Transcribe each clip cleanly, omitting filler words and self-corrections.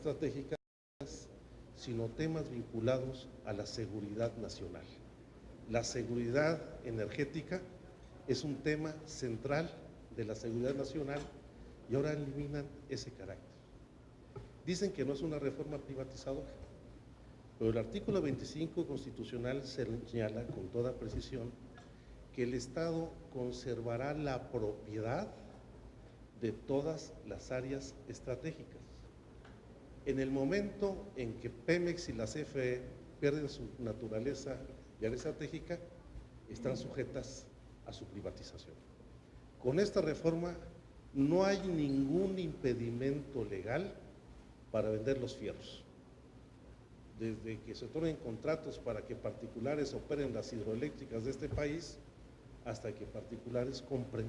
estratégicas, sino temas vinculados a la seguridad nacional. La seguridad energética es un tema central de la seguridad nacional y ahora eliminan ese carácter. Dicen que no es una reforma privatizadora, pero el artículo 25 constitucional señala con toda precisión que el Estado conservará la propiedad de todas las áreas estratégicas. En el momento en que Pemex y la CFE pierden su naturaleza y área estratégica, están sujetas a su privatización. Con esta reforma no hay ningún impedimento legal para vender los fierros. Desde que se otorguen contratos para que particulares operen las hidroeléctricas de este país, hasta que particulares compren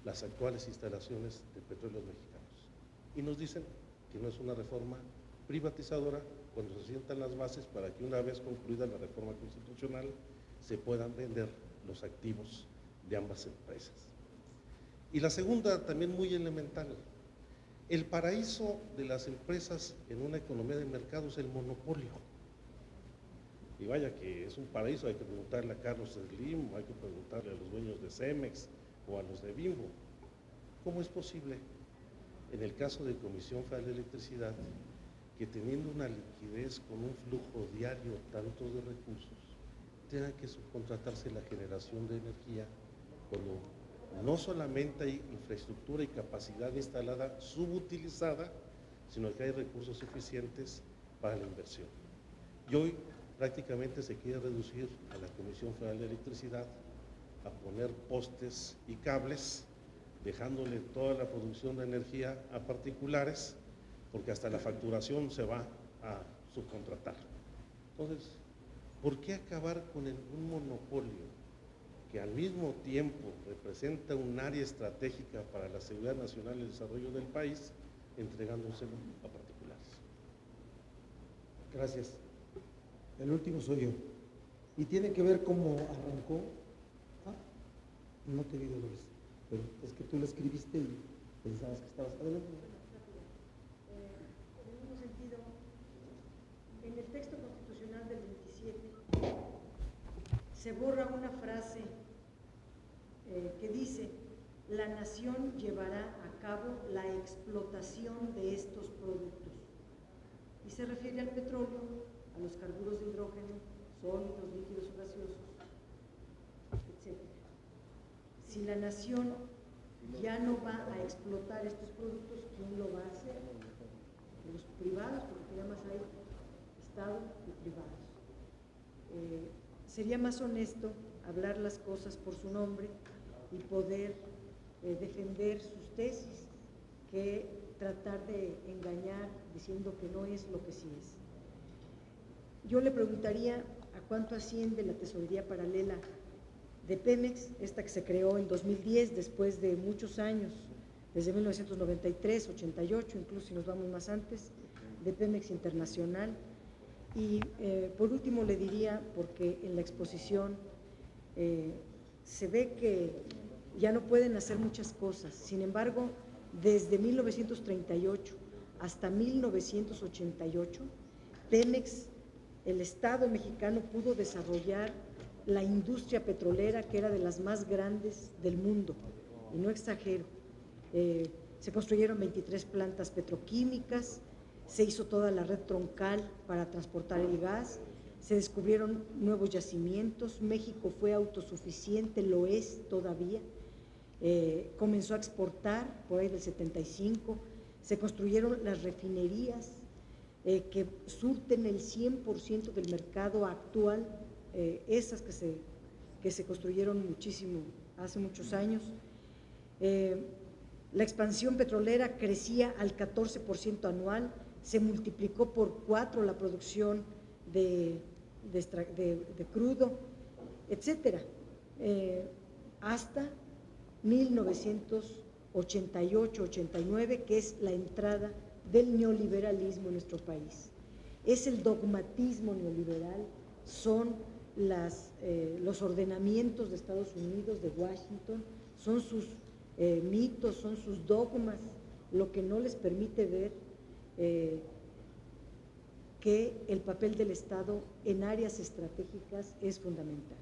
las actuales instalaciones de petróleos mexicanos. Y nos dicen que no es una reforma privatizadora cuando se sientan las bases para que una vez concluida la reforma constitucional se puedan vender los activos de ambas empresas. Y la segunda, también muy elemental, el paraíso de las empresas en una economía de mercado es el monopolio. Y vaya que es un paraíso, hay que preguntarle a Carlos Slim, hay que preguntarle a los dueños de Cemex o a los de Bimbo. ¿Cómo es posible, en el caso de Comisión Federal de Electricidad, que teniendo una liquidez con un flujo diario tanto de recursos, tenga que subcontratarse la generación de energía cuando no solamente hay infraestructura y capacidad instalada subutilizada, sino que hay recursos suficientes para la inversión? Y hoy prácticamente se quiere reducir a la Comisión Federal de Electricidad a poner postes y cables, dejándole toda la producción de energía a particulares, porque hasta la facturación se va a subcontratar. Entonces, ¿por qué acabar con un monopolio que al mismo tiempo representa un área estratégica para la seguridad nacional y el desarrollo del país, entregándoselo a particulares? Gracias. El último soy yo. Y tiene que ver cómo arrancó. No te vi, Dolores, pero es que tú lo escribiste y pensabas que estabas adelante. En el mismo sentido, en el texto constitucional del 27 se borra una frase que dice: la nación llevará a cabo la explotación de estos productos. Y se refiere al petróleo, a los carburos de hidrógeno, sólidos, líquidos o gaseosos, etc. Si la nación ya no va a explotar estos productos, ¿quién lo va a hacer? Los privados, porque ya más hay Estado y privados. Sería más honesto hablar las cosas por su nombre y poder defender sus tesis que tratar de engañar diciendo que no es lo que sí es. Yo le preguntaría a cuánto asciende la tesorería paralela de Pemex, esta que se creó en 2010, después de muchos años, desde 1993, 88, incluso si nos vamos más antes, de Pemex Internacional. Y por último le diría, porque en la exposición se ve que ya no pueden hacer muchas cosas, sin embargo, desde 1938 hasta 1988, Pemex, el Estado mexicano, pudo desarrollar la industria petrolera que era de las más grandes del mundo, y no exagero. Se construyeron 23 plantas petroquímicas, se hizo toda la red troncal para transportar el gas, se descubrieron nuevos yacimientos, México fue autosuficiente, lo es todavía, comenzó a exportar por ahí del 75, se construyeron las refinerías que surten el 100% del mercado actual, esas que se construyeron muchísimo, hace muchos años. La expansión petrolera crecía al 14% anual, se multiplicó por 4 la producción de crudo, etcétera, hasta 1988-89, que es la entrada del neoliberalismo en nuestro país. Es el dogmatismo neoliberal, son los ordenamientos de Estados Unidos, de Washington, son sus mitos, son sus dogmas, lo que no les permite ver que el papel del Estado en áreas estratégicas es fundamental.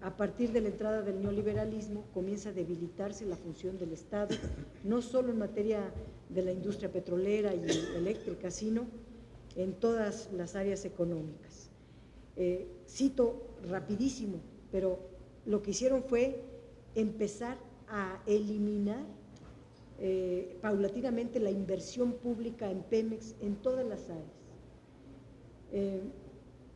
A partir de la entrada del neoliberalismo comienza a debilitarse la función del Estado, no solo en materia de la industria petrolera y eléctrica, sino en todas las áreas económicas. Cito rapidísimo, pero lo que hicieron fue empezar a eliminar paulatinamente la inversión pública en Pemex en todas las áreas.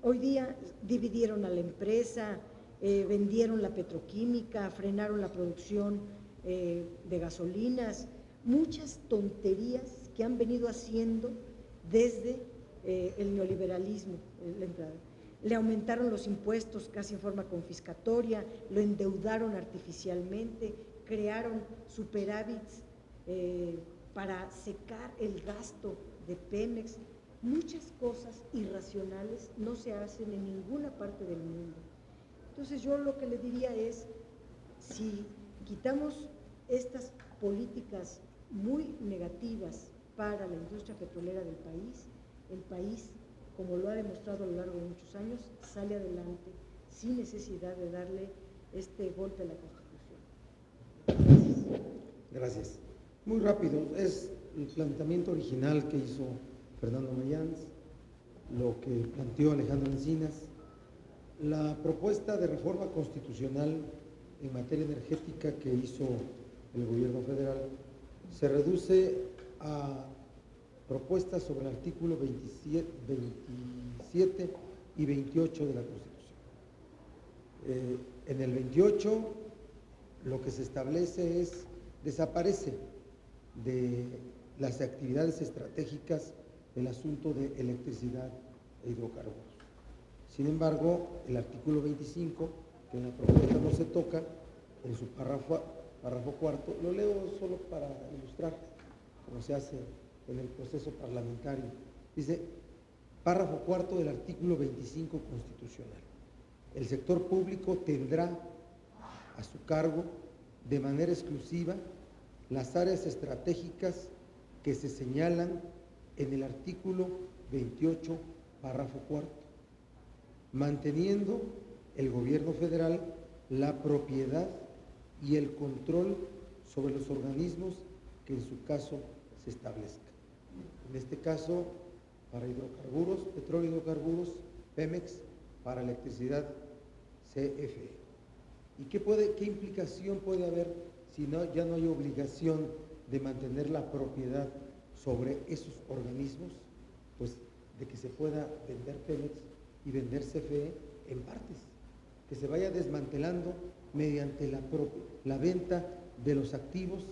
Hoy día dividieron a la empresa, vendieron la petroquímica, frenaron la producción de gasolinas, muchas tonterías que han venido haciendo desde el neoliberalismo, la entrada. Le aumentaron los impuestos casi en forma confiscatoria, lo endeudaron artificialmente, crearon superávits para secar el gasto de Pemex. Muchas cosas irracionales no se hacen en ninguna parte del mundo. Entonces yo lo que le diría es, si quitamos estas políticas muy negativas para la industria petrolera del país, el país, como lo ha demostrado a lo largo de muchos años, sale adelante sin necesidad de darle este golpe a la Constitución. Gracias. Muy rápido, es el planteamiento original que hizo Fernando Mayans, lo que planteó Alejandro Encinas. La propuesta de reforma constitucional en materia energética que hizo el gobierno federal se reduce a propuestas sobre el artículo 27 y 28 de la Constitución. En el 28 lo que se establece es, desaparece de las actividades estratégicas el asunto de electricidad e hidrocarburos. Sin embargo, el artículo 25, que en la propuesta no se toca, en su párrafo cuarto, lo leo solo para ilustrar cómo se hace en el proceso parlamentario. Dice, párrafo cuarto del artículo 25 constitucional. El sector público tendrá a su cargo de manera exclusiva las áreas estratégicas que se señalan en el artículo 28, párrafo cuarto, manteniendo el gobierno federal la propiedad y el control sobre los organismos que en su caso se establezcan. En este caso, para hidrocarburos, petróleo y hidrocarburos, Pemex; para electricidad, CFE. ¿Y qué implicación puede haber si ya no hay obligación de mantener la propiedad sobre esos organismos? Pues de que se pueda vender Pemex y vender CFE en partes, que se vaya desmantelando mediante la venta de los activos,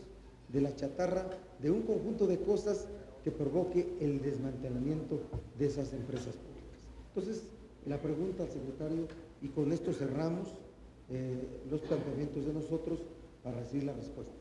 de la chatarra, de un conjunto de cosas que provoque el desmantelamiento de esas empresas públicas. Entonces, la pregunta al secretario, y con esto cerramos los planteamientos de nosotros para recibir las respuestas.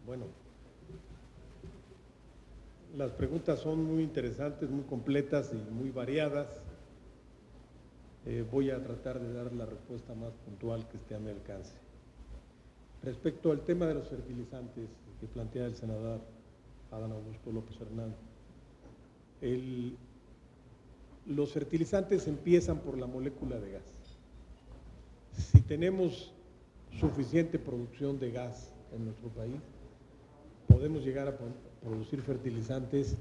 Bueno, las preguntas son muy interesantes, muy completas y muy variadas. Voy a tratar de dar la respuesta más puntual que esté a mi alcance. Respecto al tema de los fertilizantes que plantea el senador Adán Augusto López Hernández, los fertilizantes empiezan por la molécula de gas. Si tenemos suficiente producción de gas en nuestro país, podemos llegar a producir fertilizantes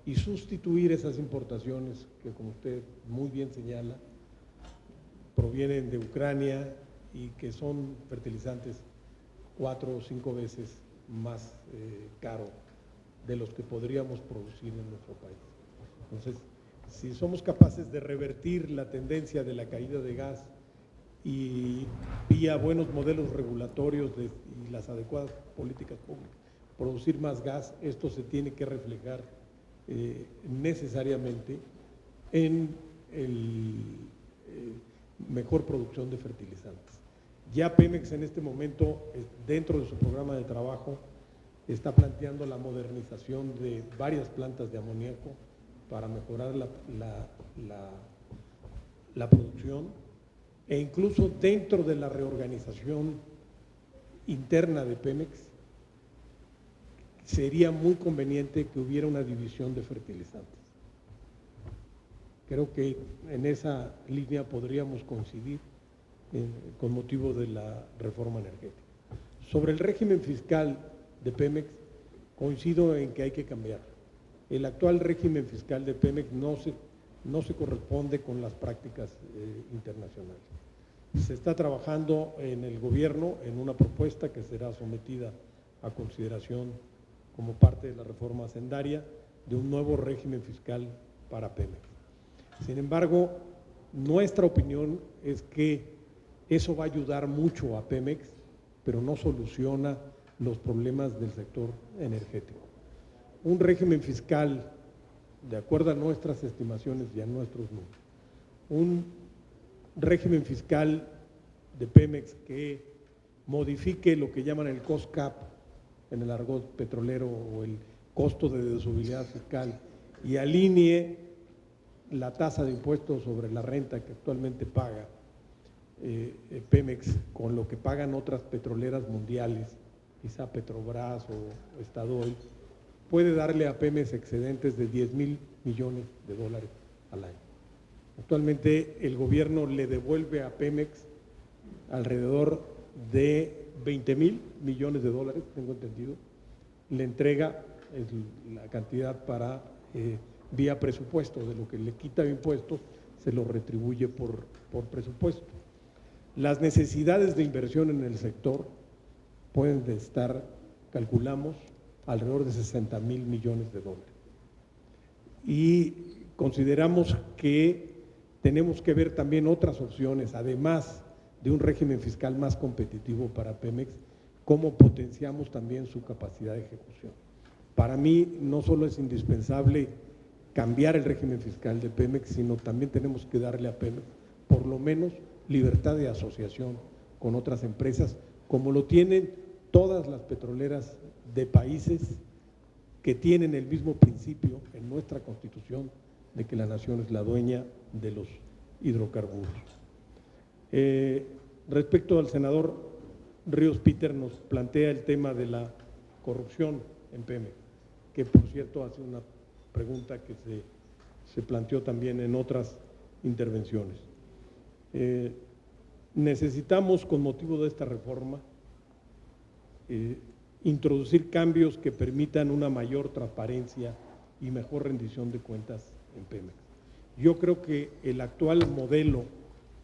y sustituir esas importaciones que, como usted muy bien señala, provienen de Ucrania y que son fertilizantes 4 o 5 veces más caro de los que podríamos producir en nuestro país. Entonces, si somos capaces de revertir la tendencia de la caída de gas y vía buenos modelos regulatorios y las adecuadas políticas públicas, producir más gas, esto se tiene que reflejar necesariamente en mejor producción de fertilizantes. Ya Pemex en este momento, dentro de su programa de trabajo, está planteando la modernización de varias plantas de amoníaco para mejorar la producción, e incluso dentro de la reorganización interna de Pemex sería muy conveniente que hubiera una división de fertilizantes. Creo que en esa línea podríamos coincidir con motivo de la reforma energética. Sobre el régimen fiscal de Pemex, coincido en que hay que cambiar. El actual régimen fiscal de Pemex no se corresponde con las prácticas internacionales. Se está trabajando en el gobierno en una propuesta que será sometida a consideración como parte de la reforma hacendaria de un nuevo régimen fiscal para Pemex. Sin embargo, nuestra opinión es que eso va a ayudar mucho a Pemex, pero no soluciona los problemas del sector energético. Un régimen fiscal, de acuerdo a nuestras estimaciones y a nuestros números, un régimen fiscal de Pemex que modifique lo que llaman el cost cap en el argot petrolero o el costo de deducibilidad fiscal y alinee la tasa de impuestos sobre la renta que actualmente paga Pemex con lo que pagan otras petroleras mundiales, quizá Petrobras o Statoil, puede darle a Pemex excedentes de 10,000 millones de dólares al año. Actualmente el gobierno le devuelve a Pemex alrededor de 20,000 millones de dólares, tengo entendido, le entrega la cantidad para vía presupuesto, de lo que le quita de impuestos se lo retribuye por presupuesto. Las necesidades de inversión en el sector pueden estar, calculamos, alrededor de 60,000 millones de dólares. Y consideramos que tenemos que ver también otras opciones, además de un régimen fiscal más competitivo para Pemex, cómo potenciamos también su capacidad de ejecución. Para mí no solo es indispensable cambiar el régimen fiscal de Pemex, sino también tenemos que darle a Pemex por lo menos libertad de asociación con otras empresas, como lo tienen todas las petroleras de países que tienen el mismo principio en nuestra Constitución de que la nación es la dueña de los hidrocarburos. Respecto al senador Ríos Peter, nos plantea el tema de la corrupción en Pemex, que por cierto hace una pregunta que se planteó también en otras intervenciones. Necesitamos, con motivo de esta reforma, introducir cambios que permitan una mayor transparencia y mejor rendición de cuentas en Pemex. Yo creo que el actual modelo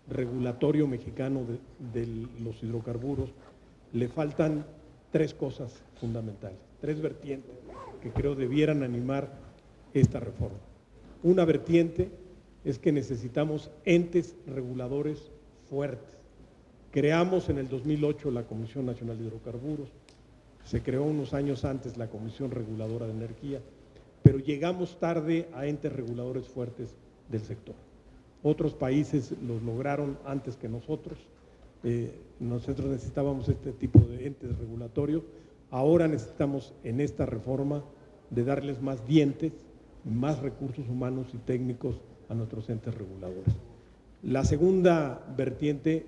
regulatorio mexicano de los hidrocarburos le faltan tres cosas fundamentales, tres vertientes que creo debieran animar esta reforma. Una vertiente es que necesitamos entes reguladores fuertes. Creamos en el 2008 la Comisión Nacional de Hidrocarburos, se creó unos años antes la Comisión Reguladora de Energía, pero llegamos tarde a entes reguladores fuertes del sector. Otros países los lograron antes que nosotros. Nosotros necesitábamos este tipo de entes regulatorios. Ahora necesitamos en esta reforma de darles más dientes, más recursos humanos y técnicos a nuestros entes reguladores. La segunda vertiente,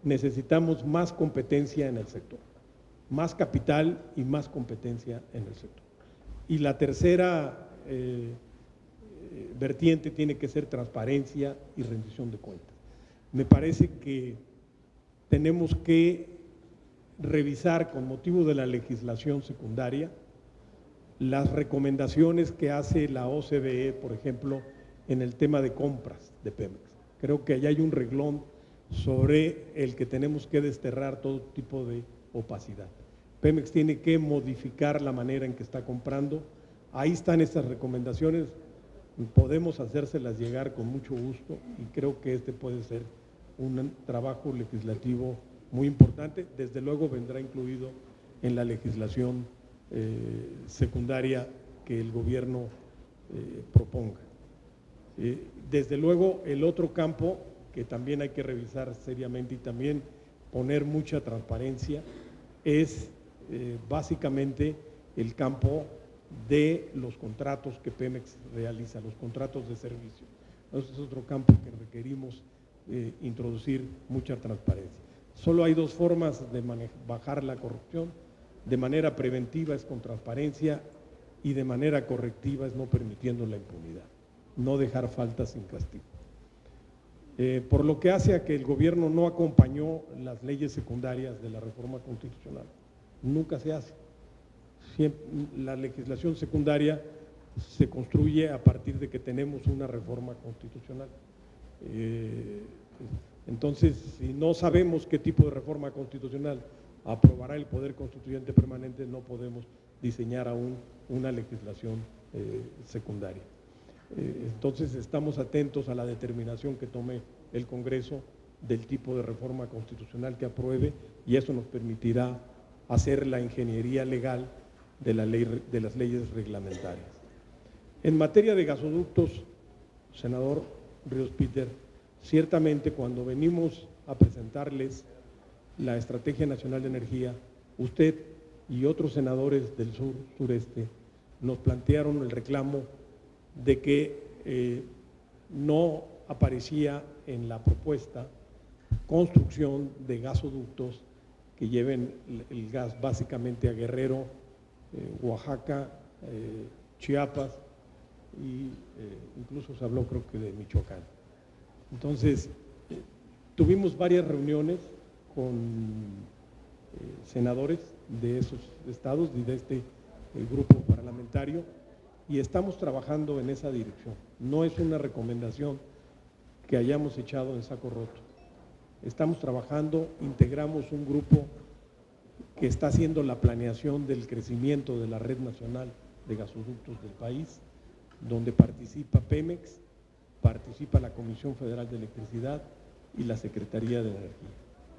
necesitamos más competencia en el sector, más capital y más competencia en el sector. Y la tercera vertiente tiene que ser transparencia y rendición de cuentas. Me parece que tenemos que revisar, con motivo de la legislación secundaria, las recomendaciones que hace la OCDE, por ejemplo, en el tema de compras de Pemex. Creo que allá hay un reglón sobre el que tenemos que desterrar todo tipo de opacidad. Pemex tiene que modificar la manera en que está comprando. Ahí están estas recomendaciones, podemos hacérselas llegar con mucho gusto y creo que este puede ser un trabajo legislativo muy importante. Desde luego vendrá incluido en la legislación secundaria que el gobierno proponga. Desde luego el otro campo que también hay que revisar seriamente y también poner mucha transparencia es básicamente el campo de los contratos que Pemex realiza, los contratos de servicio. Entonces es otro campo que requerimos introducir mucha transparencia. Solo hay dos formas de bajar la corrupción: de manera preventiva es con transparencia y de manera correctiva es no permitiendo la impunidad, no dejar faltas sin castigo. Por lo que hace a que el gobierno no acompañó las leyes secundarias de la reforma constitucional. Nunca se hace. La legislación secundaria se construye a partir de que tenemos una reforma constitucional. Entonces, si no sabemos qué tipo de reforma constitucional aprobará el Poder Constituyente Permanente, no podemos diseñar aún una legislación secundaria. Entonces, estamos atentos a la determinación que tome el Congreso del tipo de reforma constitucional que apruebe, y eso nos permitirá hacer la ingeniería legal de las leyes reglamentarias. En materia de gasoductos, senador Ríos Peter, ciertamente cuando venimos a presentarles la Estrategia Nacional de Energía, usted y otros senadores del sureste nos plantearon el reclamo de que no aparecía en la propuesta construcción de gasoductos que lleven el gas básicamente a Guerrero, Oaxaca, Chiapas y incluso se habló creo que de Michoacán. Entonces, tuvimos varias reuniones con senadores de esos estados y de este grupo parlamentario, y estamos trabajando en esa dirección. No es una recomendación que hayamos echado en saco roto. Estamos trabajando, integramos un grupo que está haciendo la planeación del crecimiento de la red nacional de gasoductos del país, donde participa Pemex, participa la Comisión Federal de Electricidad y la Secretaría de Energía.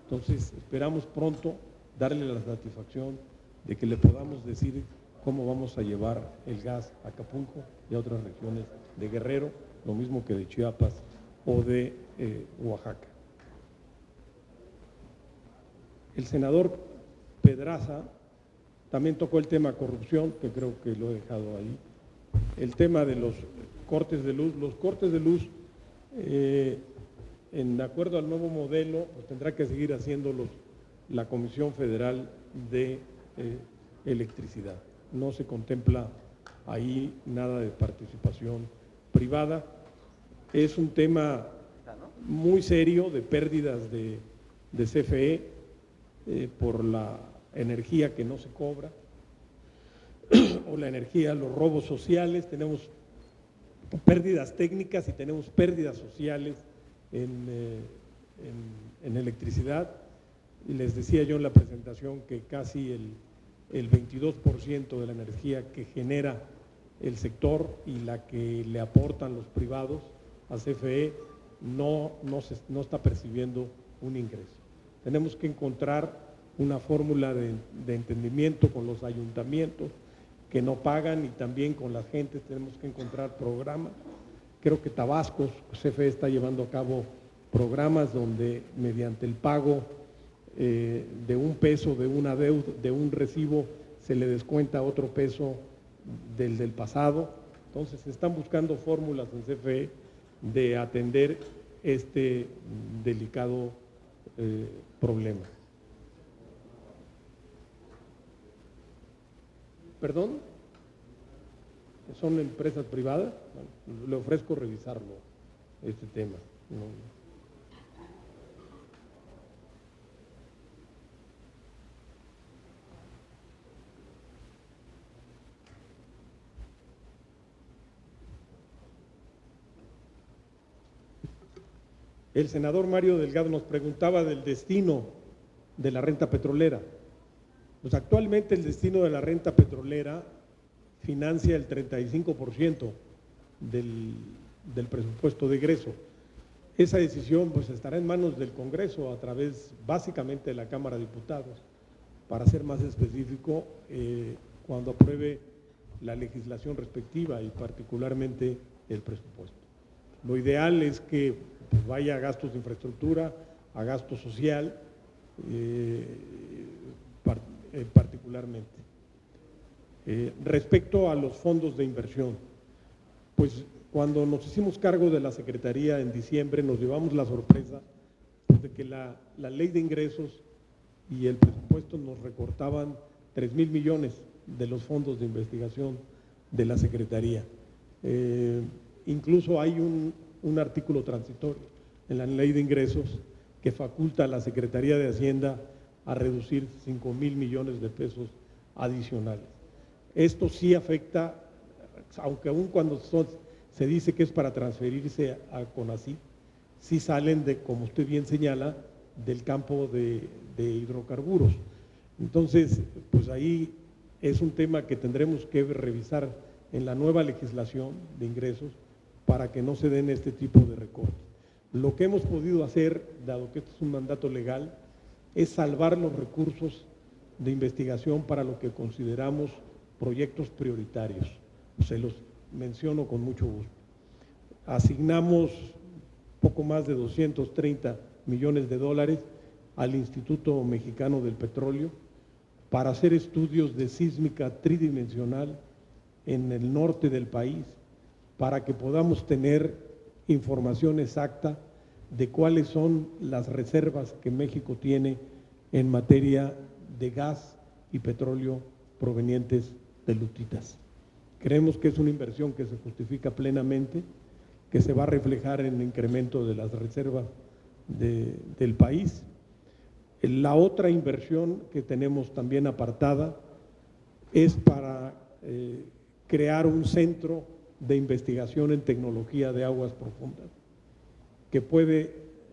Entonces, esperamos pronto darle la satisfacción de que le podamos decir cómo vamos a llevar el gas a Acapulco y a otras regiones de Guerrero, lo mismo que de Chiapas o de Oaxaca. El senador Pedraza también tocó el tema corrupción, que creo que lo he dejado ahí. El tema de los cortes de luz. Los cortes de luz, en acuerdo al nuevo modelo, pues tendrá que seguir haciéndolos la Comisión Federal de Electricidad. No se contempla ahí nada de participación privada. Es un tema muy serio de pérdidas de CFE por la energía que no se cobra o la energía, los robos sociales. Tenemos pérdidas técnicas y tenemos pérdidas sociales en electricidad. Y les decía yo en la presentación que casi el 22% de la energía que genera el sector y la que le aportan los privados a CFE no está percibiendo un ingreso. Tenemos que encontrar una fórmula de entendimiento con los ayuntamientos que no pagan, y también con la gente tenemos que encontrar programas. Creo que Tabasco, CFE está llevando a cabo programas donde mediante el pago de un peso de una deuda, de un recibo, se le descuenta otro peso del pasado. Entonces se están buscando fórmulas en CFE de atender este delicado problema. ¿Perdón? ¿Son empresas privadas? Bueno, le ofrezco revisarlo, este tema. No. El senador Mario Delgado nos preguntaba del destino de la renta petrolera. Pues actualmente el destino de la renta petrolera financia el 35% del presupuesto de egreso. Esa decisión pues estará en manos del Congreso a través básicamente de la Cámara de Diputados, para ser más específico, cuando apruebe la legislación respectiva y particularmente el presupuesto. Lo ideal es que pues vaya a gastos de infraestructura, a gasto social, particularmente. Respecto a los fondos de inversión, pues cuando nos hicimos cargo de la Secretaría en diciembre nos llevamos la sorpresa pues, de que la ley de ingresos y el presupuesto nos recortaban 3,000 millones de los fondos de investigación de la Secretaría. Incluso hay un artículo transitorio en la ley de ingresos que faculta a la Secretaría de Hacienda a reducir 5,000 millones de pesos adicionales. Esto sí afecta, aunque aún cuando se dice que es para transferirse a CONACYT, sí salen de, como usted bien señala, del campo de hidrocarburos. Entonces, pues ahí es un tema que tendremos que revisar en la nueva legislación de ingresos para que no se den este tipo de recortes. Lo que hemos podido hacer, dado que esto es un mandato legal, es salvar los recursos de investigación para lo que consideramos proyectos prioritarios. Se los menciono con mucho gusto. Asignamos poco más de 230 millones de dólares al Instituto Mexicano del Petróleo para hacer estudios de sísmica tridimensional en el norte del país, para que podamos tener información exacta de cuáles son las reservas que México tiene en materia de gas y petróleo provenientes de lutitas. Creemos que es una inversión que se justifica plenamente, que se va a reflejar en el incremento de las reservas del país. La otra inversión que tenemos también apartada es para crear un centro de investigación en tecnología de aguas profundas, que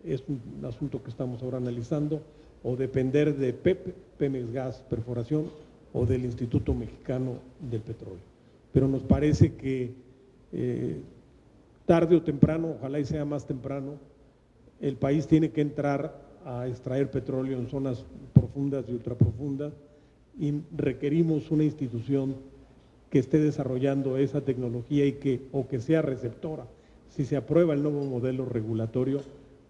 es un asunto que estamos ahora analizando, o depender de Pemex Gas Perforación o del Instituto Mexicano del Petróleo. Pero nos parece que tarde o temprano, ojalá y sea más temprano, el país tiene que entrar a extraer petróleo en zonas profundas y ultraprofundas y requerimos una institución que esté desarrollando esa tecnología y que sea receptora, si se aprueba el nuevo modelo regulatorio,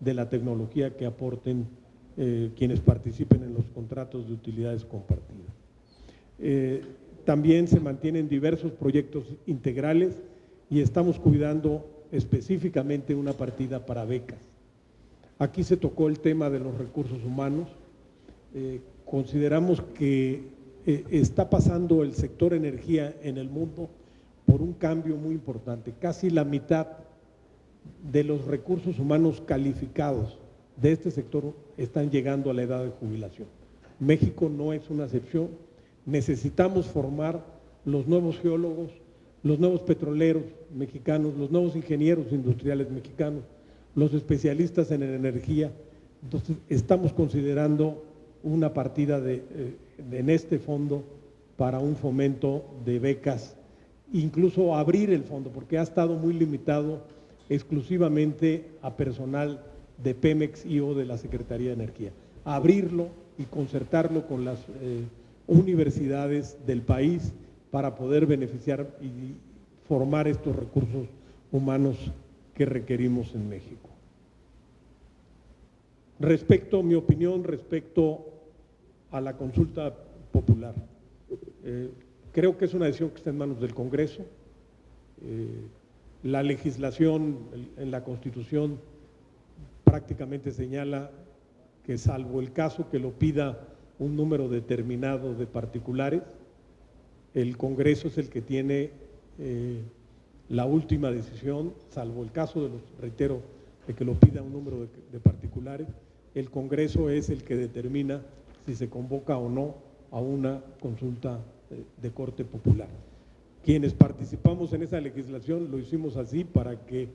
de la tecnología que aporten quienes participen en los contratos de utilidades compartidas. También se mantienen diversos proyectos integrales y estamos cuidando específicamente una partida para becas. Aquí se tocó el tema de los recursos humanos. Consideramos que está pasando el sector energía en el mundo por un cambio muy importante. Casi la mitad de los recursos humanos calificados de este sector están llegando a la edad de jubilación. México no es una excepción. Necesitamos formar los nuevos geólogos, los nuevos petroleros mexicanos, los nuevos ingenieros industriales mexicanos, los especialistas en energía. Entonces, estamos considerando una partida en este fondo para un fomento de becas, incluso abrir el fondo, porque ha estado muy limitado exclusivamente a personal de Pemex y o de la Secretaría de Energía. Abrirlo y concertarlo con las universidades del país para poder beneficiar y formar estos recursos humanos que requerimos en México. Mi opinión respecto a la consulta popular. Creo que es una decisión que está en manos del Congreso. La legislación en la Constitución prácticamente señala que, salvo el caso que lo pida un número determinado de particulares, el Congreso es el que tiene la última decisión, salvo el caso reitero, de que lo pida un número de particulares. El Congreso es el que determina si se convoca o no a una consulta de corte popular. Quienes participamos en esa legislación lo hicimos así para que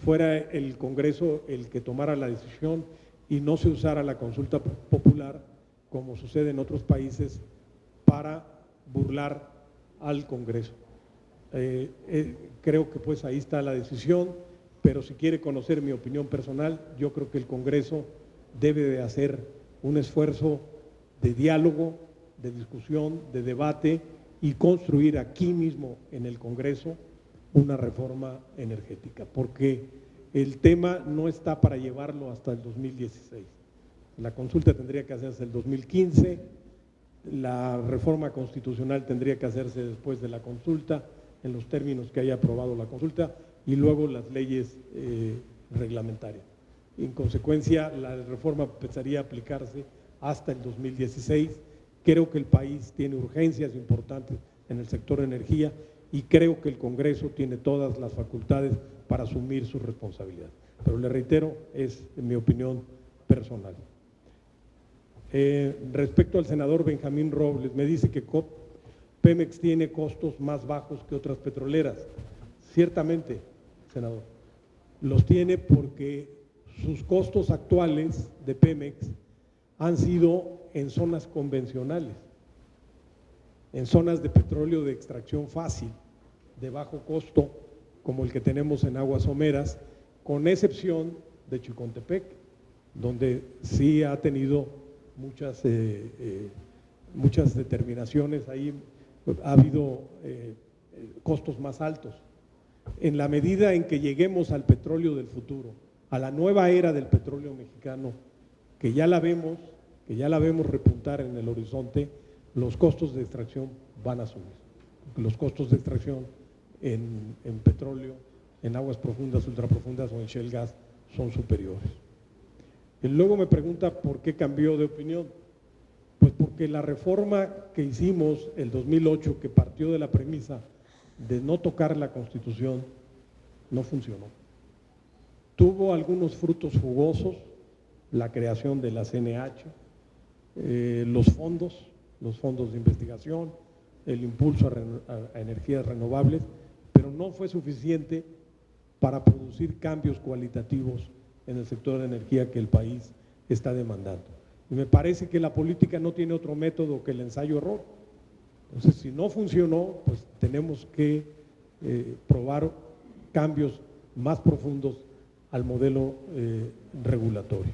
fuera el Congreso el que tomara la decisión y no se usara la consulta popular, como sucede en otros países, para burlar al Congreso. Creo que pues ahí está la decisión, pero si quiere conocer mi opinión personal, yo creo que el Congreso debe de hacer un esfuerzo de diálogo, de discusión, de debate y construir aquí mismo en el Congreso una reforma energética, porque el tema no está para llevarlo hasta el 2016. La consulta tendría que hacerse el 2015, la reforma constitucional tendría que hacerse después de la consulta, en los términos que haya aprobado la consulta, y luego las leyes reglamentarias. En consecuencia, la reforma empezaría a aplicarse hasta el 2016. Creo que el país tiene urgencias importantes en el sector de energía y creo que el Congreso tiene todas las facultades para asumir su responsabilidad. Pero le reitero, es mi opinión personal. Respecto al senador Benjamín Robles, me dice que Pemex tiene costos más bajos que otras petroleras. Ciertamente, senador, los tiene porque sus costos actuales de Pemex han sido en zonas convencionales, en zonas de petróleo de extracción fácil, de bajo costo, como el que tenemos en aguas someras, con excepción de Chicontepec, donde sí ha tenido muchas determinaciones, ahí ha habido costos más altos. En la medida en que lleguemos al petróleo del futuro, a la nueva era del petróleo mexicano, que ya la vemos repuntar en el horizonte, los costos de extracción van a subir. Los costos de extracción en petróleo, en aguas profundas, ultraprofundas o en shale gas son superiores. Y luego me pregunta por qué cambió de opinión. Pues porque la reforma que hicimos el 2008, que partió de la premisa de no tocar la Constitución, no funcionó. Tuvo algunos frutos jugosos, la creación de la CNH, los fondos de investigación, el impulso a energías renovables, pero no fue suficiente para producir cambios cualitativos en el sector de energía que el país está demandando. Y me parece que la política no tiene otro método que el ensayo-error. Entonces, si no funcionó, pues tenemos que probar cambios más profundos al modelo regulatorio.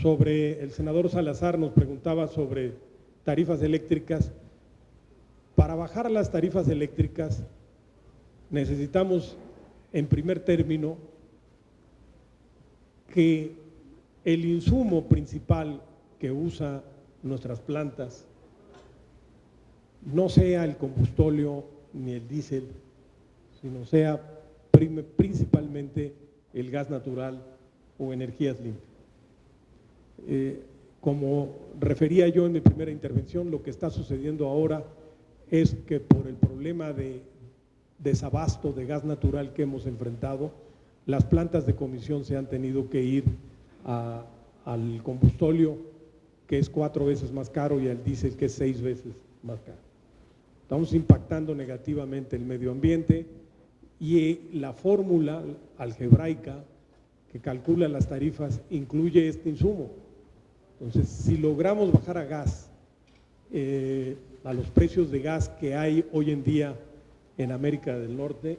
Sobre el senador Salazar nos preguntaba sobre tarifas eléctricas. Para bajar las tarifas eléctricas necesitamos, en primer término, que el insumo principal que usa nuestras plantas no sea el combustóleo ni el diésel, sino sea principalmente el gas natural o energías limpias. Como refería yo en mi primera intervención, lo que está sucediendo ahora es que por el problema de desabasto de gas natural que hemos enfrentado, las plantas de comisión se han tenido que ir al combustóleo, que es 4 veces más caro, y al diésel, que es 6 veces más caro. Estamos impactando negativamente el medio ambiente y la fórmula algebraica que calcula las tarifas incluye este insumo. Entonces, si logramos bajar a gas, a los precios de gas que hay hoy en día en América del Norte,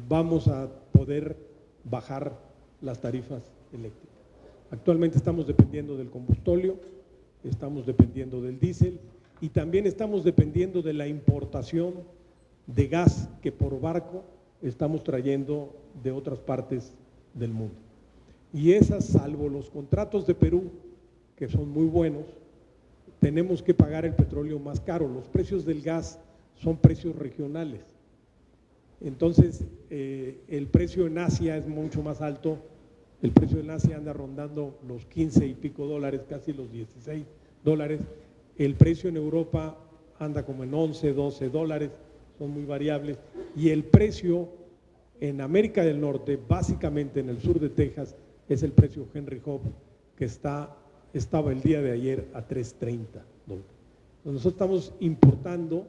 vamos a poder bajar las tarifas eléctricas. Actualmente estamos dependiendo del combustóleo, estamos dependiendo del diésel y también estamos dependiendo de la importación de gas que por barco estamos trayendo de otras partes del mundo. Y esas, salvo los contratos de Perú, que son muy buenos, tenemos que pagar el petróleo más caro. Los precios del gas son precios regionales. Entonces, el precio en Asia es mucho más alto. El precio en Asia anda rondando los 15 y pico dólares, casi los 16 dólares. El precio en Europa anda como en 11, 12 dólares, son muy variables. Y el precio en América del Norte, básicamente en el sur de Texas, es el precio Henry Hub, que estaba el día de ayer a 3.30 dólares. Nosotros estamos importando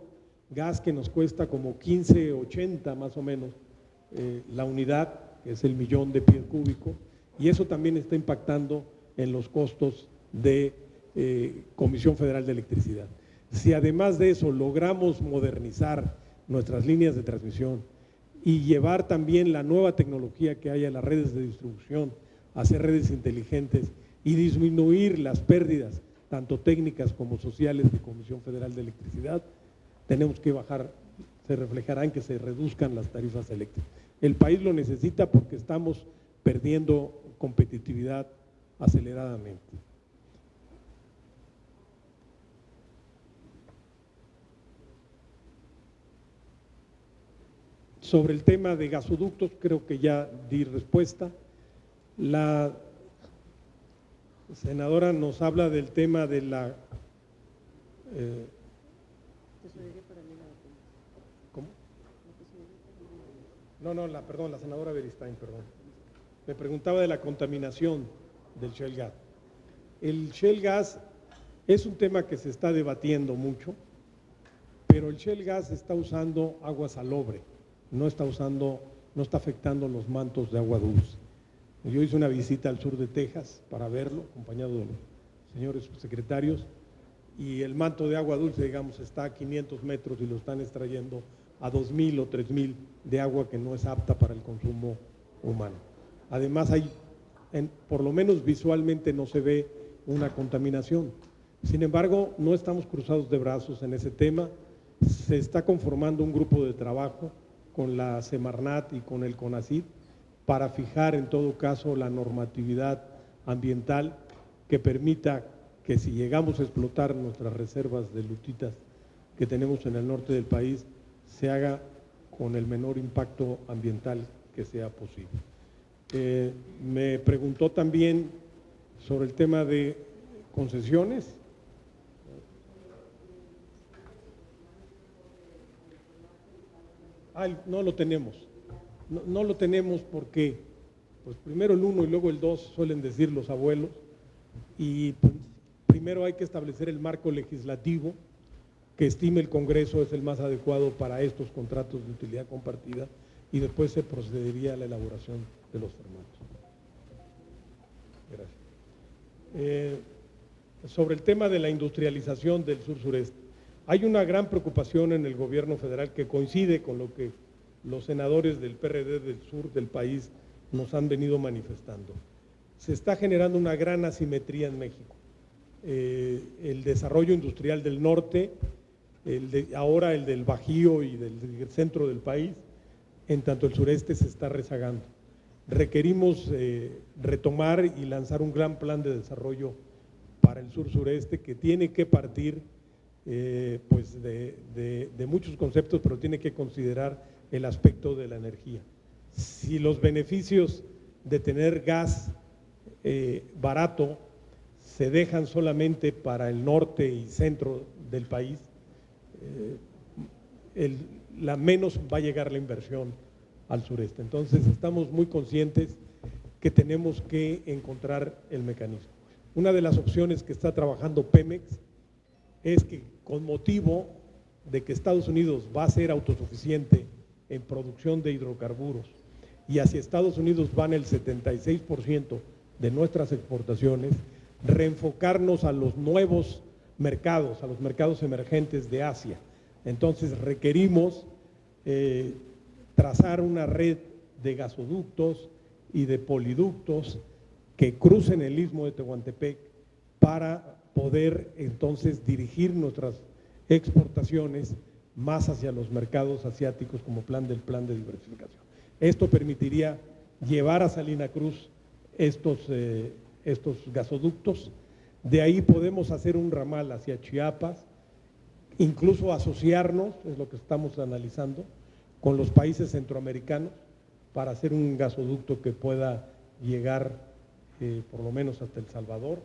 gas que nos cuesta como 15.80 más o menos la unidad, que es el millón de pies cúbicos, y eso también está impactando en los costos de Comisión Federal de Electricidad. Si además de eso logramos modernizar nuestras líneas de transmisión y llevar también la nueva tecnología que hay a las redes de distribución, hacer redes inteligentes y disminuir las pérdidas, tanto técnicas como sociales, de Comisión Federal de Electricidad, tenemos que bajar se reflejará en que se reduzcan las tarifas eléctricas. El país lo necesita porque estamos perdiendo competitividad aceleradamente. Sobre el tema de gasoductos, creo que ya di respuesta. La senadora nos habla del tema de la… ¿Cómo? No, perdón, la senadora Beristain, perdón. Me preguntaba de la contaminación del shale gas. El shale gas es un tema que se está debatiendo mucho, pero el shale gas está usando agua salobre. No está afectando los mantos de agua dulce. Yo hice una visita al sur de Texas para verlo, acompañado de los señores secretarios, y el manto de agua dulce, digamos, está a 500 metros y lo están extrayendo a 2.000 o 3.000 de agua que no es apta para el consumo humano. Además, por lo menos visualmente no se ve una contaminación. Sin embargo, no estamos cruzados de brazos en ese tema. Se está conformando un grupo de trabajo con la Semarnat y con el CONACYT para fijar en todo caso la normatividad ambiental que permita que si llegamos a explotar nuestras reservas de lutitas que tenemos en el norte del país, se haga con el menor impacto ambiental que sea posible. Me preguntó también sobre el tema de concesiones. No lo tenemos. No lo tenemos porque, pues primero el 1 y luego el 2 suelen decir los abuelos, y pues, primero hay que establecer el marco legislativo que estime el Congreso es el más adecuado para estos contratos de utilidad compartida, y después se procedería a la elaboración de los formatos. Gracias. Sobre el tema de la industrialización del sur-sureste, hay una gran preocupación en el gobierno federal que coincide con lo que los senadores del PRD del sur del país nos han venido manifestando. Se está generando una gran asimetría en México. El desarrollo industrial del norte, ahora el del Bajío y del centro del país, en tanto el sureste se está rezagando. Requerimos retomar y lanzar un gran plan de desarrollo para el sur-sureste que tiene que partir pues de muchos conceptos, pero tiene que considerar el aspecto de la energía. Si los beneficios de tener gas barato se dejan solamente para el norte y centro del país, la menos va a llegar la inversión al sureste. Entonces estamos muy conscientes que tenemos que encontrar el mecanismo. Una de las opciones que está trabajando Pemex es que, con motivo de que Estados Unidos va a ser autosuficiente en producción de hidrocarburos y hacia Estados Unidos van el 76% de nuestras exportaciones, reenfocarnos a los nuevos mercados, a los mercados emergentes de Asia. Entonces requerimos trazar una red de gasoductos y de poliductos que crucen el istmo de Tehuantepec para poder entonces dirigir nuestras exportaciones más hacia los mercados asiáticos como plan de diversificación. Esto permitiría llevar a Salina Cruz estos gasoductos. De ahí podemos hacer un ramal hacia Chiapas, incluso asociarnos, es lo que estamos analizando, con los países centroamericanos para hacer un gasoducto que pueda llegar por lo menos hasta El Salvador.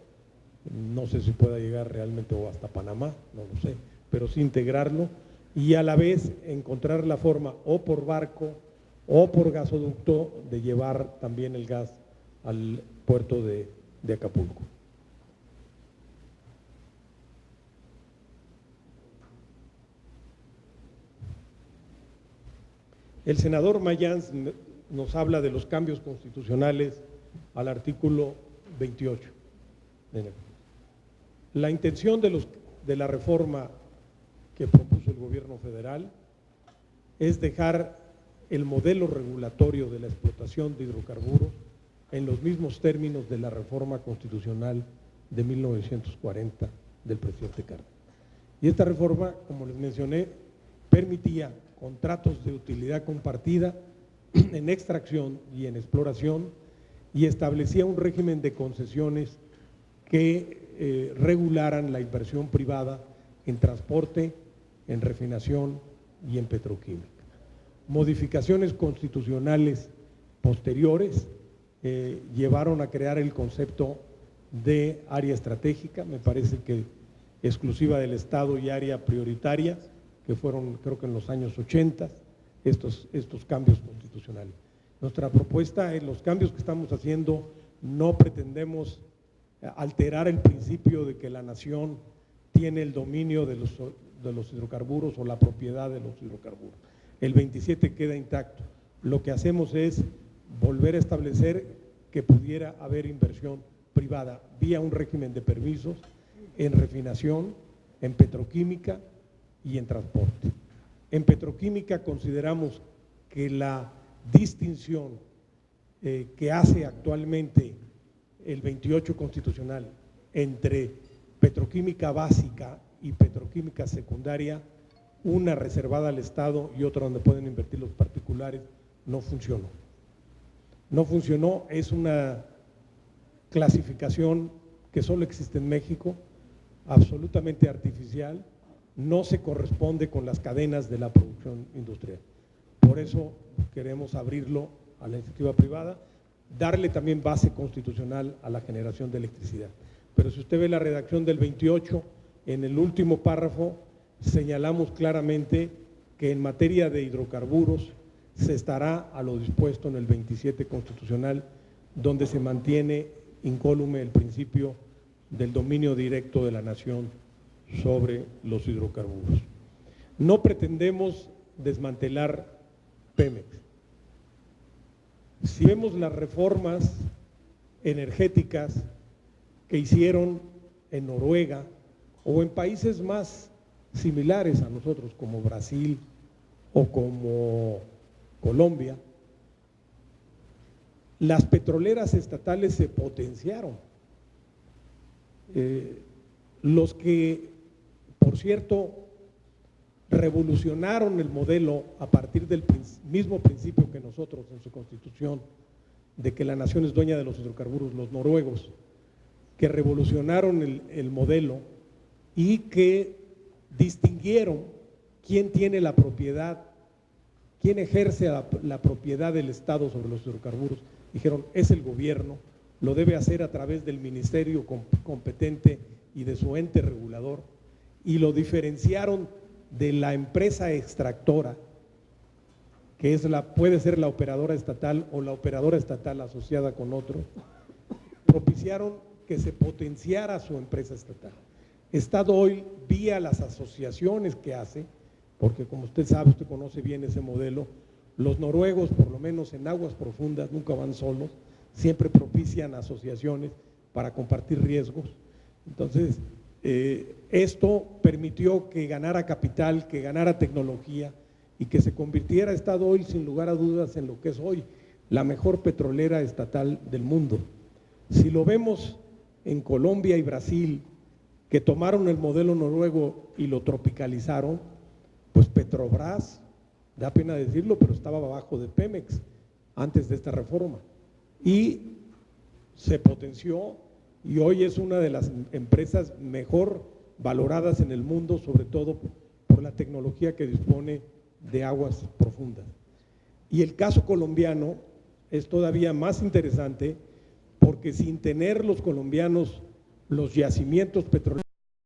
No sé si pueda llegar realmente o hasta Panamá, no lo sé, pero sí integrarlo y a la vez encontrar la forma o por barco o por gasoducto de llevar también el gas al puerto de Acapulco. El senador Mayans nos habla de los cambios constitucionales al artículo 28. La intención de la reforma que propuso el gobierno federal es dejar el modelo regulatorio de la explotación de hidrocarburos en los mismos términos de la reforma constitucional de 1940 del presidente Cárdenas. Y esta reforma, como les mencioné, permitía, contratos de utilidad compartida en extracción y en exploración, y establecía un régimen de concesiones que regularan la inversión privada en transporte, en refinación y en petroquímica. Modificaciones constitucionales posteriores llevaron a crear el concepto de área estratégica, me parece que exclusiva del Estado, y área prioritaria, que fueron, creo que en los años 80, estos cambios constitucionales. Nuestra propuesta, en los cambios que estamos haciendo, no pretendemos alterar el principio de que la nación tiene el dominio de los hidrocarburos o la propiedad de los hidrocarburos. El 27 queda intacto. Lo que hacemos es volver a establecer que pudiera haber inversión privada vía un régimen de permisos en refinación, en petroquímica y en transporte. En petroquímica consideramos que la distinción que hace actualmente el 28 constitucional entre petroquímica básica y petroquímica secundaria, una reservada al Estado y otra donde pueden invertir los particulares, no funcionó. No funcionó, es una clasificación que solo existe en México, absolutamente artificial, no se corresponde con las cadenas de la producción industrial. Por eso queremos abrirlo a la iniciativa privada, darle también base constitucional a la generación de electricidad. Pero si usted ve la redacción del 28, en el último párrafo señalamos claramente que en materia de hidrocarburos se estará a lo dispuesto en el 27 constitucional, donde se mantiene incólume el principio del dominio directo de la nación sobre los hidrocarburos. No pretendemos desmantelar Pemex. Si vemos las reformas energéticas que hicieron en Noruega o en países más similares a nosotros, como Brasil o como Colombia, las petroleras estatales se potenciaron. Los que, por cierto, revolucionaron el modelo a partir del mismo principio que nosotros en su constitución, de que la nación es dueña de los hidrocarburos, los noruegos, que revolucionaron el modelo y que distinguieron quién tiene la propiedad, quién ejerce la propiedad del Estado sobre los hidrocarburos. Dijeron, es el gobierno, lo debe hacer a través del ministerio competente y de su ente regulador, y lo diferenciaron de la empresa extractora, que es puede ser la operadora estatal o la operadora estatal asociada con otro. Propiciaron que se potenciara su empresa estatal. Estado hoy, vía las asociaciones que hace, porque como usted sabe, usted conoce bien ese modelo, los noruegos, por lo menos en aguas profundas, nunca van solos, siempre propician asociaciones para compartir riesgos. Entonces, esto permitió que ganara capital, que ganara tecnología y que se convirtiera Estado hoy, sin lugar a dudas, en lo que es hoy la mejor petrolera estatal del mundo. Si lo vemos en Colombia y Brasil, que tomaron el modelo noruego y lo tropicalizaron, pues Petrobras, da pena decirlo, pero estaba abajo de Pemex antes de esta reforma y se potenció y hoy es una de las empresas mejor valoradas en el mundo, sobre todo por la tecnología que dispone de aguas profundas. Y el caso colombiano es todavía más interesante porque sin tener los colombianos los yacimientos petroleros